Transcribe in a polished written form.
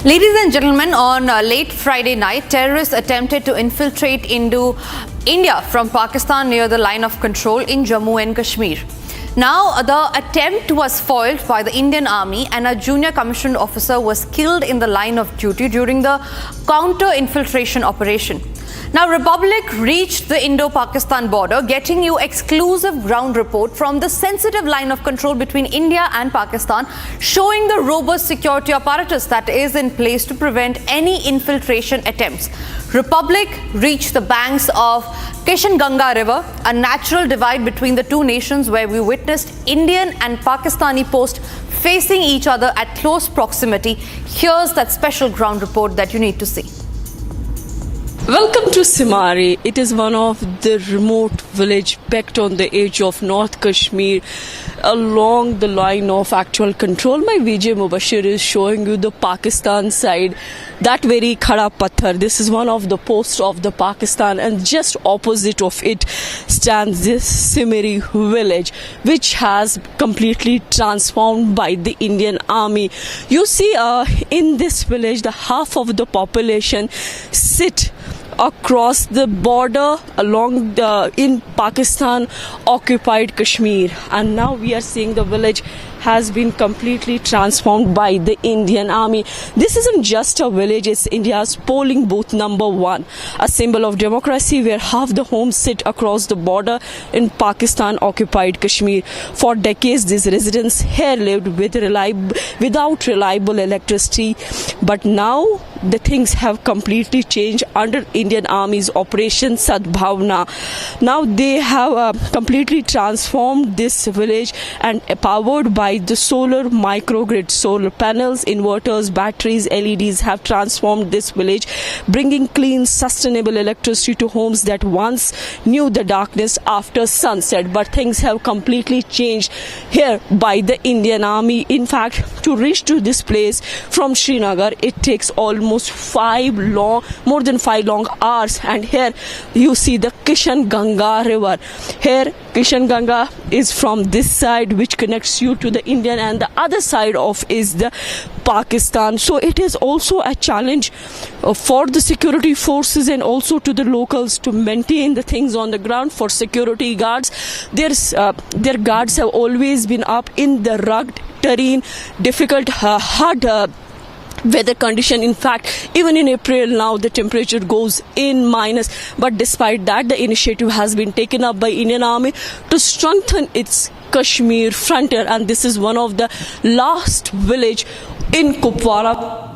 Ladies and gentlemen, on late Friday night, terrorists attempted to infiltrate into India from Pakistan near the line of control in Jammu and Kashmir. Now, the attempt was foiled by the Indian Army and a junior commissioned officer was killed in the line of duty during the counter-infiltration operation. Now, Republic reached the Indo-Pakistan border, getting you exclusive ground report from the sensitive line of control between India and Pakistan, showing the robust security apparatus that is in place to prevent any infiltration attempts. Republic reached the banks of Kishanganga River, a natural divide between the two nations where we witnessed Indian and Pakistani posts facing each other at close proximity. Here's that special ground report that you need to see. Welcome to Simari. It is one of the remote village packed on the edge of North Kashmir along the line of actual control. My Vijay Mubashir is showing you the Pakistan side, that very Khada Patthar. This is one of the posts of the Pakistan, and just opposite of it stands this Simari village, which has completely transformed by the Indian Army. You see, in this village, the half of the population sit across the border along in Pakistan occupied Kashmir, and now we are seeing the village has been completely transformed by the Indian Army. This isn't just a village, it's India's polling booth number 1, a symbol of democracy where half the homes sit across the border in Pakistan occupied Kashmir. For decades these residents here lived without reliable electricity, but now the things have completely changed under Indian Army's Operation Sadbhavna. Now they have completely transformed this village and powered by the solar microgrid. Solar panels, inverters, batteries, LEDs have transformed this village, bringing clean, sustainable electricity to homes that once knew the darkness after sunset. But things have completely changed here by the Indian Army. In fact, to reach to this place from Srinagar, it takes almost more than 5 long hours. And here you see the Kishanganga River. Here Kishanganga is from this side, which connects you to the Indian, and the other side of is the Pakistan. So it is also a challenge for the security forces and also to the locals to maintain the things on the ground. For security guards, their guards have always been up in the rugged terrain, difficult, hard weather condition. In fact, even in April now the temperature goes in minus, but despite that the initiative has been taken up by Indian Army to strengthen its Kashmir frontier, and this is one of the last village in Kupwara